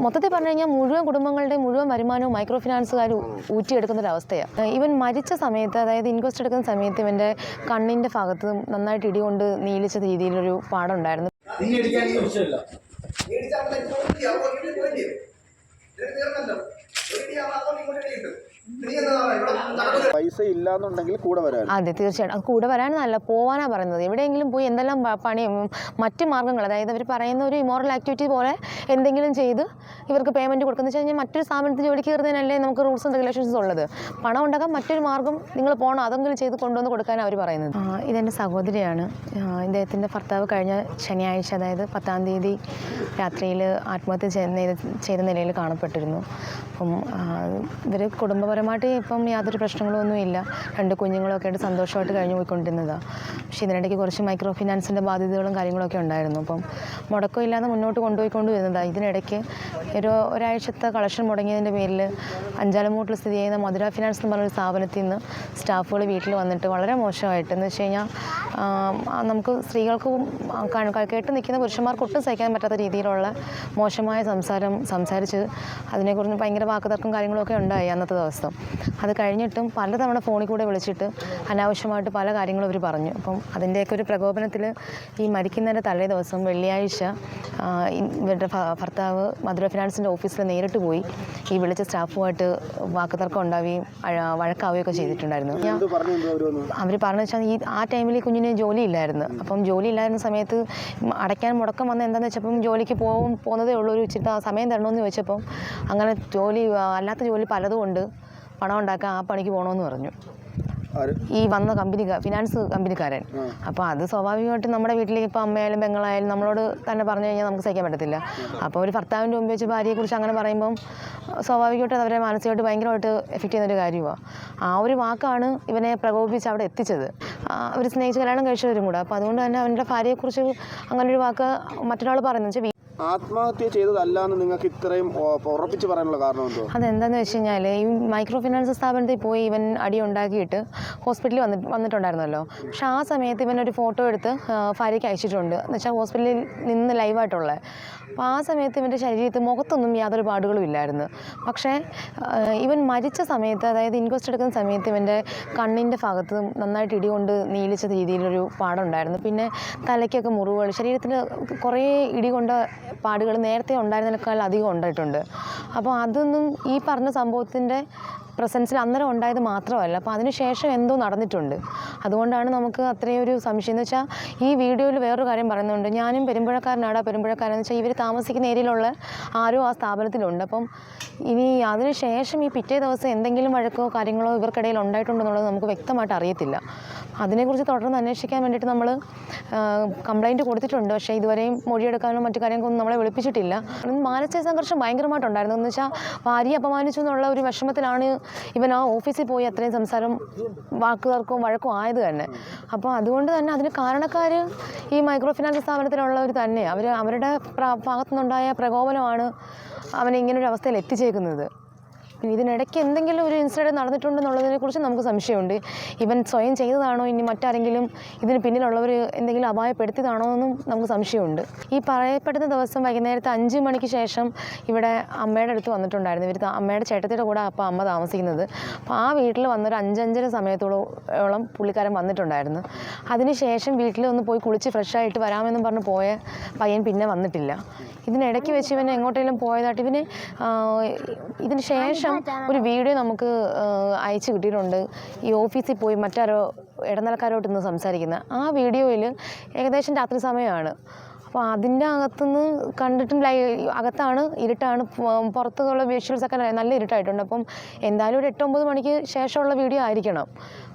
മൊത്തത്തിൽ പറഞ്ഞു കഴിഞ്ഞാൽ മുഴുവൻ കുടുംബങ്ങളുടെ മുഴുവൻ വരുമാനവും മൈക്രോ ഫിനാൻസുകാർ ഊറ്റിയെടുക്കുന്നൊരവസ്ഥയാണ്. ഇവൻ മരിച്ച സമയത്ത്, അതായത് ഇൻക്വസ്റ്റ് എടുക്കുന്ന സമയത്ത് ഇവൻ്റെ കണ്ണിൻ്റെ ഭാഗത്ത് നന്നായിട്ട് ഇടികൊണ്ട് നീലിച്ച രീതിയിലൊരു പാടം ഉണ്ടായിരുന്നു. പൈസ ഇല്ലാന്നുണ്ടെങ്കിൽ കൂടെ വരാൻ. അതെ, തീർച്ചയായിട്ടും. കൂടെ വരാനല്ല, പോകാനാണ് പറയുന്നത്. എവിടെയെങ്കിലും പോയി എന്തെല്ലാം പണി, മറ്റ് മാർഗ്ഗങ്ങൾ, അതായത് അവർ പറയുന്ന ഒരു ഇമോറൽ ആക്ടിവിറ്റി പോലെ എന്തെങ്കിലും ചെയ്ത് ഇവർക്ക് പേയ്മെൻറ്റ് കൊടുക്കുന്നത് വെച്ച് കഴിഞ്ഞാൽ മറ്റൊരു സ്ഥാപനത്തിൽ ജോലിക്ക് കയറുന്നതിനല്ലേ നമുക്ക് റൂൾസ് ആൻഡ് റെഗുലേഷൻസ് ഉള്ളത്. പണം ഉണ്ടാക്കാൻ മറ്റൊരു മാർഗ്ഗം നിങ്ങൾ പോകണം, അതെങ്കിലും ചെയ്ത് കൊണ്ടുവന്ന് കൊടുക്കാനാണ് അവർ പറയുന്നത്. ഇതെൻ്റെ സഹോദരിയാണ്. ഇദ്ദേഹത്തിൻ്റെ ഭർത്താവ് കഴിഞ്ഞ ശനിയാഴ്ച, അതായത് 10-ാം തീയതി രാത്രിയിൽ ആത്മഹത്യ ചെയ്ത നിലയിൽ കാണപ്പെട്ടിരുന്നു. അപ്പം ഇവർ കുടുംബപരമായിട്ട് ഇപ്പം യാതൊരു പ്രശ്നങ്ങളൊന്നും ഇല്ല. 2 കുഞ്ഞുങ്ങളൊക്കെ ആയിട്ട് സന്തോഷമായിട്ട് കഴിഞ്ഞു പോയിക്കൊണ്ടിരുന്നതാണ്. പക്ഷേ ഇതിനിടയ്ക്ക് കുറച്ച് മൈക്രോ ഫിനാൻസിൻ്റെ ബാധ്യതകളും കാര്യങ്ങളൊക്കെ ഉണ്ടായിരുന്നു. അപ്പം മുടക്കമില്ലാതെ മുന്നോട്ട് കൊണ്ടുവരുന്നതാണ്. ഇതിനിടയ്ക്ക് ഒരാഴ്ചത്തെ കളക്ഷൻ മുടങ്ങിയതിൻ്റെ പേരിൽ അഞ്ചാലമൂട്ടിൽ സ്ഥിതി ചെയ്യുന്ന മധുര ഫിനാൻസ് എന്ന് പറഞ്ഞൊരു സ്ഥാപനത്തിൽ നിന്ന് സ്റ്റാഫുകൾ വീട്ടിൽ വന്നിട്ട് വളരെ മോശമായിട്ട്, എന്ന് വെച്ച് കഴിഞ്ഞാൽ നമുക്ക് സ്ത്രീകൾക്കും കേട്ട് നിൽക്കുന്ന പുരുഷന്മാർക്ക് ഒട്ടും സഹിക്കാൻ പറ്റാത്ത രീതിയിലുള്ള മോശമായ സംസാരിച്ച് അതിനെക്കുറിച്ച് ഭയങ്കര വാക്കുതർക്കം കാര്യങ്ങളൊക്കെ ഉണ്ടായി അന്നത്തെ ദിവസം. അത് കഴിഞ്ഞിട്ടും പലതവണ ഫോണിൽ കൂടെ വിളിച്ചിട്ട് അനാവശ്യമായിട്ട് പല കാര്യങ്ങളും അവർ പറഞ്ഞു. അപ്പം അതിൻ്റെയൊക്കെ ഒരു പ്രകോപനത്തിൽ ഈ മരിക്കുന്നതിൻ്റെ തലേ ദിവസം വെള്ളിയാഴ്ച ഇവരുടെ ഭർത്താവ് മധുര ഫിനാൻസിൻ്റെ ഓഫീസിൽ നേരിട്ട് പോയി ഈ വിളിച്ച സ്റ്റാഫുമായിട്ട് വാക്കുതർക്കം ഉണ്ടാവുകയും വഴക്കാവുകയൊക്കെ ചെയ്തിട്ടുണ്ടായിരുന്നു. അവർ പറഞ്ഞു വെച്ചാൽ ആ ടൈമിൽ ഈ കുഞ്ഞിന് ജോലി ഇല്ലായിരുന്നു. അപ്പം ജോലി ഇല്ലായിരുന്ന സമയത്ത് അടയ്ക്കാൻ മുടക്കം വന്ന എന്താണെന്ന് വെച്ചപ്പം ജോലിക്ക് പോകുന്നതേ ഉള്ളൂ, ഒരു ഇച്ചിരി സമയം തരണമെന്ന് ചോദിച്ചപ്പം അങ്ങനെ അല്ലാത്ത ജോലി പലതും ഉണ്ട്, പണം ഉണ്ടാക്കാൻ ആ പണിക്ക് പോകണമെന്ന് പറഞ്ഞു ഈ വന്ന ഫിനാൻസ് കമ്പനിക്കാരൻ. അപ്പോൾ അത് സ്വാഭാവികമായിട്ടും നമ്മുടെ വീട്ടിലേക്ക് ഇപ്പോൾ അമ്മയായാലും പെങ്ങളായാലും നമ്മളോട് തന്നെ പറഞ്ഞു കഴിഞ്ഞാൽ നമുക്ക് സഹിക്കാൻ പറ്റത്തില്ല. അപ്പോൾ ഒരു ഭർത്താവിൻ്റെ മുമ്പ് വെച്ച് ഭാര്യയെക്കുറിച്ച് അങ്ങനെ പറയുമ്പം സ്വാഭാവികമായിട്ടും അവരെ മാനസികമായിട്ട് ഭയങ്കരമായിട്ട് എഫക്റ്റ് ചെയ്യുന്നൊരു കാര്യമാണ്. ആ ഒരു വാക്കാണ് ഇവനെ പ്രകോപിപ്പിച്ച് അവിടെ എത്തിച്ചത്. അവർ സ്നേഹിച്ച് കല്യാണം കഴിച്ചവരും കൂടെ. അപ്പോൾ അതുകൊണ്ട് തന്നെ അവൻ്റെ ഭാര്യയെക്കുറിച്ച് അങ്ങനൊരു വാക്ക് മറ്റൊരാൾ പറയുന്നത് വെച്ചാൽ ആത്മഹത്യ ചെയ്തതല്ല എന്ന് നിങ്ങൾക്ക് ഇത്രയും ഉറപ്പിച്ച് പറയാനുള്ള കാരണം എന്തോ? അതെന്താണെന്ന് വെച്ച് കഴിഞ്ഞാൽ ഈ മൈക്രോ ഫിനാൻസ് സ്ഥാപനത്തിൽ പോയി ഇവൻ അടി ഉണ്ടാക്കിയിട്ട് ഹോസ്പിറ്റലിൽ വന്നിട്ടുണ്ടായിരുന്നല്ലോ. പക്ഷേ ആ സമയത്ത് ഇവൻ ഒരു ഫോട്ടോ എടുത്ത് ഭാര്യയ്ക്ക് അയച്ചിട്ടുണ്ട്, എന്ന് വെച്ചാൽ ഹോസ്പിറ്റലിൽ നിന്ന് ലൈവായിട്ടുള്ളത്. അപ്പോൾ ആ സമയത്ത് ഇവൻ്റെ ശരീരത്തിൽ മുഖത്തൊന്നും യാതൊരു പാടുകളും ഇല്ലായിരുന്നു. പക്ഷേ ഇവൻ മരിച്ച സമയത്ത്, അതായത് ഇൻക്വസ്റ്റ് എടുക്കുന്ന സമയത്ത് ഇവൻ്റെ കണ്ണിൻ്റെ ഭാഗത്ത് നന്നായിട്ട് ഇടികൊണ്ട് നീലിച്ച രീതിയിലൊരു പാടം ഉണ്ടായിരുന്നു. പിന്നെ തലയ്ക്കൊക്കെ മുറിവുകൾ, ശരീരത്തിന് കുറേ ഇടികൊണ്ട പാടുകൾ നേരത്തെ ഉണ്ടായിരുന്നതിനേക്കാൾ അധികം ഉണ്ടായിട്ടുണ്ട്. അപ്പോൾ അതൊന്നും ഈ പറഞ്ഞ സംഭവത്തിൻ്റെ പ്രസൻസിൽ അന്നേരം ഉണ്ടായത് മാത്രമല്ല, അപ്പോൾ അതിനുശേഷം എന്തോ നടന്നിട്ടുണ്ട്. അതുകൊണ്ടാണ് നമുക്ക് അത്രയും ഒരു സംശയം. എന്ന് വെച്ചാൽ ഈ വീഡിയോയിൽ വേറൊരു കാര്യം പറയുന്നുണ്ട്, ഞാനും പെരുമ്പുഴക്കാരനാണ്. പെരുമ്പുഴക്കാരെന്ന് വെച്ചാൽ ഇവർ താമസിക്കുന്ന ഏരിയയിലുള്ള ആരോ ആ സ്ഥാപനത്തിലുണ്ട്. അപ്പം ഇനി അതിനുശേഷം ഈ പിറ്റേ ദിവസം എന്തെങ്കിലും വഴക്കോ കാര്യങ്ങളോ ഇവർക്കിടയിൽ ഉണ്ടായിട്ടുണ്ടെന്നുള്ളത് നമുക്ക് വ്യക്തമായിട്ട് അറിയത്തില്ല. അതിനെക്കുറിച്ച് തുടർന്ന് അന്വേഷിക്കാൻ വേണ്ടിയിട്ട് നമ്മൾ കംപ്ലയിൻറ്റ് കൊടുത്തിട്ടുണ്ട്. പക്ഷേ ഇതുവരെയും മൊഴിയെടുക്കാനോ മറ്റു കാര്യങ്ങളൊന്നും നമ്മളെ വിളിപ്പിച്ചിട്ടില്ല. മാനസിക സംഘർഷം ഭയങ്കരമായിട്ടുണ്ടായിരുന്നു. എന്ന് വെച്ചാൽ ഭാര്യയെ അപമാനിച്ചു എന്നുള്ള ഒരു വിഷമത്തിലാണ് ഇവൻ ആ ഓഫീസിൽ പോയി അത്രയും സംസാരം വാക്കുകൾക്കും വഴക്കും ആയത് തന്നെ. അപ്പോൾ അതുകൊണ്ട് തന്നെ അതിന് കാരണക്കാർ ഈ മൈക്രോ ഫിനാൻസ് സ്ഥാപനത്തിലുള്ളവർ തന്നെയാണ്. അവരുടെ ഭാഗത്തു നിന്നുണ്ടായ പ്രകോപനമാണ് അവനെ ഇങ്ങനൊരു അവസ്ഥയിൽ എത്തിച്ചേക്കുന്നത്. ഇതിനിടയ്ക്ക് എന്തെങ്കിലും ഒരു ഇൻസിഡൻറ്റ് നടന്നിട്ടുണ്ടെന്നുള്ളതിനെക്കുറിച്ച് നമുക്ക് സംശയമുണ്ട്. ഇവൻ സ്വയം ചെയ്തതാണോ, ഇനി മറ്റാരെങ്കിലും ഇതിന് പിന്നിലുള്ളവർ എന്തെങ്കിലും അപായപ്പെടുത്തിയതാണോ എന്നും നമുക്ക് സംശയമുണ്ട്. ഈ പറയപ്പെടുന്ന ദിവസം വൈകുന്നേരത്തെ 5 മണിക്ക് ശേഷം ഇവിടെ അമ്മയുടെ അടുത്ത് വന്നിട്ടുണ്ടായിരുന്നു. ഇവർ അമ്മയുടെ ചേട്ടത്തിയുടെ കൂടെ അപ്പോൾ അമ്മ താമസിക്കുന്നത്. അപ്പോൾ ആ വീട്ടിൽ വന്നൊരു 5-5:30 സമയത്തോളം പുള്ളിക്കാരൻ വന്നിട്ടുണ്ടായിരുന്നു. അതിനുശേഷം വീട്ടിൽ ഒന്ന് പോയി കുളിച്ച് ഫ്രഷായിട്ട് വരാമെന്നും പറഞ്ഞ് പോയ പയ്യൻ പിന്നെ വന്നിട്ടില്ല. ഇതിനിടയ്ക്ക് വെച്ച് ഇവൻ എങ്ങോട്ടെങ്കിലും പോയതായിട്ട് ഇതിന് ശേഷം ഒരു വീഡിയോ നമുക്ക് അയച്ചു കിട്ടിയിട്ടുണ്ട്. ഈ ഓഫീസിൽ പോയി മറ്റാരോ ഇടനിലക്കാരോട്ട് ഇന്ന് സംസാരിക്കുന്ന ആ വീഡിയോയിൽ ഏകദേശം രാത്രി സമയമാണ്. അപ്പോൾ അതിൻ്റെ അകത്തുനിന്ന് കണ്ടിട്ടും അകത്താണ് ഇരുട്ടാണ്, പുറത്തുള്ള വിഷ്വൽസൊക്കെ നല്ല ഇരുട്ടായിട്ടുണ്ട്. അപ്പം എന്തായാലും ഒരു 8-9 മണിക്ക് ശേഷമുള്ള വീഡിയോ ആയിരിക്കണം.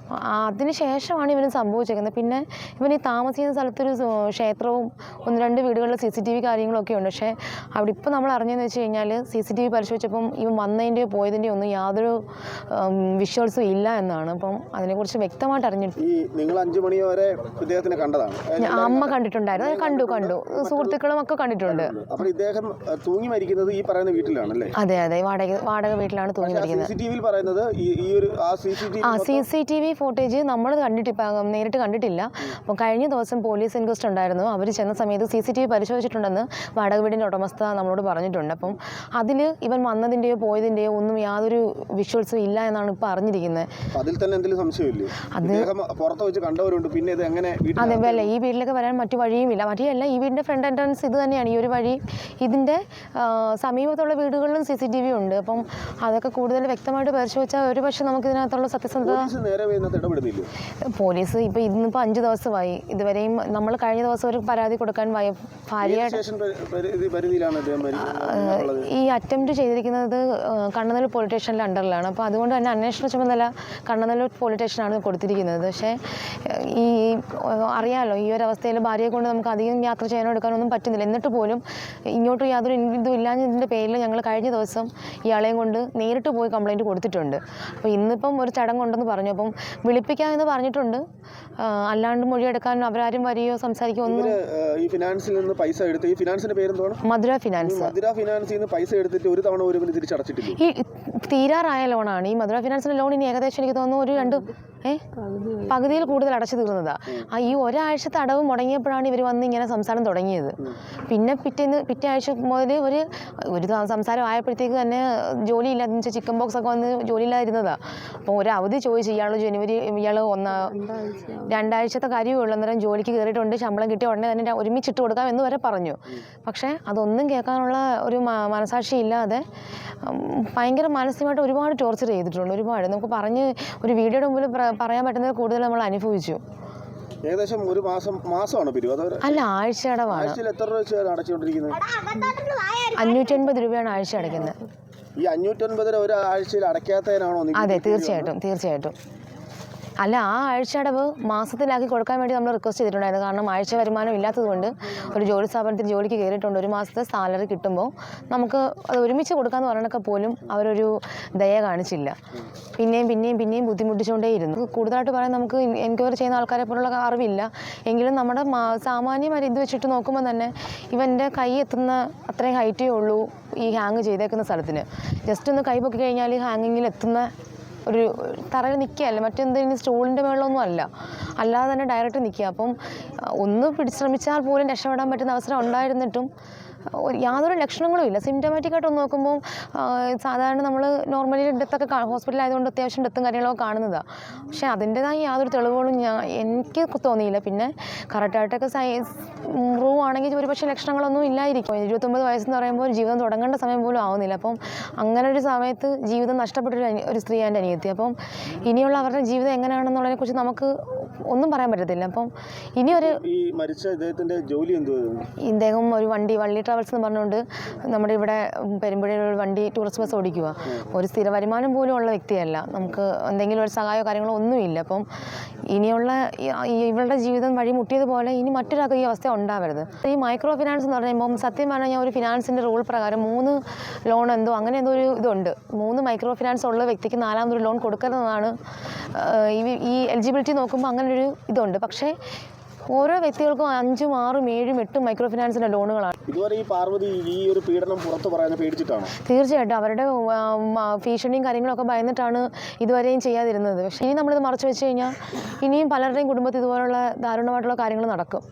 അതിന് ശേഷമാണ് ഇവന് സംഭവിച്ചേക്കുന്നത്. പിന്നെ ഇവൻ ഈ താമസിക്കുന്ന സ്ഥലത്തൊരു ക്ഷേത്രവും 1-2 വീടുകളിൽ CCTV കാര്യങ്ങളൊക്കെ ഉണ്ട്. പക്ഷേ അവിടെ ഇപ്പോൾ നമ്മൾ അറിഞ്ഞതെന്ന് വെച്ച് കഴിഞ്ഞാൽ CCTV പരിശോധിച്ചപ്പം ഇവൻ വന്നതിൻ്റെയോ പോയതിൻ്റെയോ ഒന്നും യാതൊരു വിഷ്വൽസും ഇല്ല എന്നാണ്. അപ്പം അതിനെക്കുറിച്ച് വ്യക്തമായിട്ട് അറിഞ്ഞിട്ട് നിങ്ങൾ 5 മണി വരെ ഇദ്ദേഹത്തിനെ കണ്ടതാണ്? അമ്മ കണ്ടിട്ടുണ്ടായിരുന്നു. കണ്ടു സുഹൃത്തുക്കളും ഒക്കെ കണ്ടിട്ടുണ്ട്. അപ്പോൾ ഇദ്ദേഹം തൂങ്ങി മരിക്കുന്നത് ഈ പറയുന്ന വീട്ടിലാണല്ലേ? അതെ അതെ, വാടക വീട്ടിലാണ് തൂങ്ങി മരിക്കുന്നത്. CCTV യിൽ പറയുന്നത് ഈ ഒരു CCTV ഫുട്ടേജ് നമ്മൾ നേരിട്ട് കണ്ടിട്ടില്ല. അപ്പം കഴിഞ്ഞ ദിവസം പോലീസ് ഇൻക്വസ്റ്റ് ഉണ്ടായിരുന്നു. അവർ ചെന്ന സമയത്ത് CCTV പരിശോധിച്ചിട്ടുണ്ടെന്ന് വാടക വീടിൻ്റെ ഉടമസ്ഥ നമ്മളോട് പറഞ്ഞിട്ടുണ്ട്. അപ്പം അതിൽ ഇവൻ വന്നതിൻ്റെയോ പോയതിൻ്റെയോ ഒന്നും യാതൊരു വിഷ്വൽസും ഇല്ല എന്നാണ് ഇപ്പോൾ അറിഞ്ഞിരിക്കുന്നത്. അതിൽ തന്നെ എന്തെങ്കിലും സംശയമില്ലേ? അദ്ദേഹം പുറത്ത് വെച്ച് കണ്ടവരുണ്ട്, പിന്നെ ഇത് എങ്ങനെ? അതെ, അല്ല ഈ വീട്ടിലേക്ക് വരാൻ മറ്റു വഴിയുമില്ല. മറ്റേയല്ല, ഈ വീടിൻ്റെ ഫ്രണ്ട് എൻട്രൻസ് ഇത് തന്നെയാണ്, ഈ ഒരു വഴി. ഇതിൻ്റെ സമീപത്തുള്ള വീടുകളിലും CCTV ഉണ്ട്. അപ്പം അതൊക്കെ കൂടുതൽ വ്യക്തമായിട്ട് പരിശോധിച്ചാൽ ഒരു പക്ഷേ നമുക്ക് ഇതിനകത്തുള്ള സത്യസന്ധത. പോലീസ് ഇപ്പോൾ ഇന്നിപ്പോൾ 5 ദിവസമായി. ഇതുവരെയും നമ്മൾ കഴിഞ്ഞ ദിവസം ഒരു പരാതി കൊടുക്കാൻ ഭാര്യ ഈ അറ്റംപ്റ്റ് ചെയ്തിരിക്കുന്നത് കണ്ണനല്ലൂർ പോലീസ് സ്റ്റേഷനിലെ അണ്ടറിലാണ്. അപ്പോൾ അതുകൊണ്ട് തന്നെ അന്വേഷണ ചുമതല കണ്ണനല്ലൂർ പോലീസ് സ്റ്റേഷനാണ് കൊടുത്തിരിക്കുന്നത്. പക്ഷേ ഈ അറിയാമല്ലോ, ഈ ഒരു അവസ്ഥയിൽ ഭാര്യയെ കൊണ്ട് നമുക്ക് അധികം യാത്ര ചെയ്യാനോ എടുക്കാനൊന്നും പറ്റുന്നില്ല. എന്നിട്ട് പോലും ഇങ്ങോട്ട് യാതൊരു ഇതും ഇല്ലാഞ്ഞതിൻ്റെ പേരിൽ ഞങ്ങൾ കഴിഞ്ഞ ദിവസം ഇയാളെയും കൊണ്ട് നേരിട്ട് പോയി കംപ്ലയിൻറ്റ് കൊടുത്തിട്ടുണ്ട്. അപ്പോൾ ഇന്നിപ്പം ഒരു ചടങ്ങുണ്ടെന്ന് പറഞ്ഞു. അപ്പം വിളിപ്പിക്കാമെന്ന് പറഞ്ഞിട്ടുണ്ട്. അല്ലാണ്ട് മൊഴിയെടുക്കാൻ അവരാരും വരികയോ സംസാരിക്കുകയോ ഒന്നും. ഈ ഫിനാൻസിൽ നിന്ന് പൈസ എടുത്ത്, ഈ ഫിനാൻസിന്റെ പേരെന്താണ്? മധുര ഫിനാൻസ്. മധുര ഫിനാൻസിൽ നിന്ന് പൈസ എടുത്തിട്ട് ഒരു തവണ ഒരു തിരിച്ചടച്ചിട്ടില്ല. ഈ തീരാറായ ലോണാണ് ഈ മധുര ഫിനാൻസിൻ്റെ ലോൺ. ഇനി ഏകദേശം എനിക്ക് തോന്നുന്നു ഒരു പകുതിയിൽ കൂടുതൽ അടച്ചു തീർന്നതാണ്. ഈ ഒരാഴ്ചത്തെ അടവ് മുടങ്ങിയപ്പോഴാണ് ഇവർ വന്ന് ഇങ്ങനെ സംസാരം തുടങ്ങിയത്. പിന്നെ പിറ്റേ ആഴ്ച മുതൽ ഒരു സംസാരം ആയപ്പോഴത്തേക്ക് തന്നെ ജോലിയില്ലാതെ വെച്ചാൽ ചിക്കൻ ബോക്സ് ഒക്കെ വന്ന് ജോലിയില്ലാതിരുന്നതാണ്. അപ്പോൾ ഒരു അവധി ചോദിച്ചു. ഇയാൾ 2 ആഴ്ചത്തെ കാര്യമേ ഉള്ളൂ. അന്നേരം ജോലിക്ക് കയറിയിട്ടുണ്ട്, ശമ്പളം കിട്ടിയ ഉടനെ തന്നെ ഒരുമിച്ചിട്ട് കൊടുക്കാം എന്ന് വരെ പറഞ്ഞു. പക്ഷേ അതൊന്നും കേൾക്കാനുള്ള ഒരു മനസാക്ഷി ഇല്ലാതെ ഭയങ്കര മാനസികമായിട്ട് ഒരുപാട് ടോർച്ചർ ചെയ്തിട്ടുണ്ട്. ഒരുപാട് നമുക്ക് പറഞ്ഞ് ഒരു വീഡിയോയുടെ മുമ്പിൽ പറയാൻ പറ്റുന്നത് കൂടുതൽ നമ്മൾ അനുഭവിച്ചു. ഏകദേശം ഒരു മാസമാണ് പിരിവ്? അല്ല, ആഴ്ചയടവാണ്. എത്ര രൂപ വെച്ചാണ് അടച്ചുകൊണ്ടിരിക്കുന്നത്? 580 രൂപയാണ് ആഴ്ച അടയ്ക്കുന്നത്. ഈ 580 ഒരു ആഴ്ചയിൽ അടയ്ക്കാത്തതിനാണോ? അതെ, തീർച്ചയായിട്ടും. അല്ല, ആ ആഴ്ചയടവ് മാസത്തിലാക്കി കൊടുക്കാൻ വേണ്ടി നമ്മൾ റിക്വസ്റ്റ് ചെയ്തിട്ടുണ്ടായിരുന്നു. കാരണം ആഴ്ച വരുമാനം ഇല്ലാത്തതുകൊണ്ട് ഒരു ജോലി സ്ഥാപനത്തിൽ ജോലിക്ക് കയറിയിട്ടുണ്ട്. 1 മാസത്തെ സാലറി കിട്ടുമ്പോൾ നമുക്ക് അത് ഒരുമിച്ച് കൊടുക്കാമെന്ന് പറയണൊക്കെ പോലും അവരൊരു ദയ കാണിച്ചില്ല. പിന്നെയും ബുദ്ധിമുട്ടിച്ചുകൊണ്ടേയിരുന്നു. കൂടുതലായിട്ട് പറയാൻ നമുക്ക് എൻക്വയറി ചെയ്യുന്ന ആൾക്കാരെ പോലുള്ള അറിവില്ല. എങ്കിലും നമ്മുടെ സാമാന്യമായി ഇത് വെച്ചിട്ട് നോക്കുമ്പോൾ തന്നെ ഇവൻ്റെ കൈ എത്തുന്ന അത്രയും ഹൈറ്റേ ഉള്ളൂ ഈ ഹാങ് ചെയ്തേക്കുന്ന സ്ഥലത്തിന്. ജസ്റ്റ് ഒന്ന് കൈ പൊക്കി കഴിഞ്ഞാൽ ഈ ഹാങ്ങിങ്ങിൽ എത്തുന്ന ഒരു തറയിൽ നിൽക്കുകയല്ല, മറ്റെന്തെങ്കിലും സ്റ്റൂളിൻ്റെ മുകളിലൊന്നും അല്ലാതെ തന്നെ ഡയറക്റ്റ് നിൽക്കുക. അപ്പം ഒന്ന് ശ്രമിച്ചാൽ പോലും രക്ഷപ്പെടാൻ പറ്റുന്ന അവസരം ഉണ്ടായിരുന്നിട്ടും യാതൊരു ലക്ഷണങ്ങളും ഇല്ല. സിംറ്റമാറ്റിക്കായിട്ട് ഒന്ന് നോക്കുമ്പോൾ സാധാരണ നമ്മൾ നോർമലി ഡെത്തൊക്കെ ഹോസ്പിറ്റലായതുകൊണ്ട് അത്യാവശ്യം ഡെത്തും കാര്യങ്ങളൊക്കെ കാണുന്നതാണ്. പക്ഷേ അതിൻ്റെതായ യാതൊരു തെളിവുകളും എനിക്ക് തോന്നിയില്ല. പിന്നെ കറക്റ്റായിട്ടൊക്കെ പ്രൂവ് ആണെങ്കിൽ ഒരുപക്ഷെ ലക്ഷണങ്ങളൊന്നും ഇല്ലായിരിക്കും. 29 വയസ്സെന്ന് പറയുമ്പോൾ ജീവിതം തുടങ്ങേണ്ട സമയം പോലും ആവുന്നില്ല. അപ്പം അങ്ങനെ ഒരു സമയത്ത് ജീവിതം നഷ്ടപ്പെട്ടൊരു സ്ത്രീ എൻ്റെ അനിയത്തി. അപ്പം ഇനിയുള്ള അവരുടെ ജീവിതം എങ്ങനെയാണെന്നുള്ളതിനെക്കുറിച്ച് നമുക്ക് ഒന്നും പറയാൻ പറ്റത്തില്ല. അപ്പം ഈ മരിച്ച ഇദ്ദേഹത്തിൻ്റെ ജോലി എന്തുവായിരുന്നു? ഇദ്ദേഹം ഒരു വള്ളി ട്രാവൽസ് എന്ന് പറഞ്ഞുകൊണ്ട് നമ്മുടെ ഇവിടെ പെരുമ്പുഴയിൽ ഒരു വണ്ടി ടൂറിസ്റ്റ് ബസ് ഓടിക്കുക. ഒരു സ്ഥിര വരുമാനം പോലും ഉള്ള വ്യക്തിയല്ല. നമുക്ക് എന്തെങ്കിലും ഒരു സഹായമോ കാര്യങ്ങളോ ഒന്നുമില്ല. അപ്പം ഇനിയുള്ള ഇവളുടെ ജീവിതം വഴി മുട്ടിയതുപോലെ ഇനി മറ്റൊരാൾക്ക് ഈ അവസ്ഥ ഉണ്ടാവരുത്. ഈ മൈക്രോ ഫിനാൻസ് എന്ന് പറയുമ്പം സത്യം പറഞ്ഞാൽ ഒരു ഫിനാൻസിൻ്റെ റൂൾ പ്രകാരം 3 ലോൺ അങ്ങനെ എന്തോ ഒരു ഇതുണ്ട്. 3 മൈക്രോ ഫിനാൻസ് ഉള്ള വ്യക്തിക്ക് 4ാമതൊരു ലോൺ കൊടുക്കരുതെന്നാണ് ഈ എലിജിബിലിറ്റി നോക്കുമ്പോൾ അങ്ങനൊരു ഇതുണ്ട്. പക്ഷേ ഓരോ വ്യക്തികൾക്കും 5, 6, 7, 8 മൈക്രോ ഫിനാൻസിൻ്റെ ലോണുകളാണ്. ഇതുവരെ ഈ പാർവതി ഈ ഒരു പീഡനം പുറത്ത് പറയാൻ പേടിച്ചിട്ടാണ്? തീർച്ചയായിട്ടും അവരുടെ ഭീഷണിയും കാര്യങ്ങളൊക്കെ ഭയന്നിട്ടാണ് ഇതുവരെയും ചെയ്യാതിരുന്നത്. പക്ഷേ ഇനി നമ്മളിത് മറച്ചു വെച്ച് കഴിഞ്ഞാൽ ഇനിയും പലരുടെയും കുടുംബത്തിൽ ഇതുപോലുള്ള ദാരുണമായിട്ടുള്ള കാര്യങ്ങൾ നടക്കും.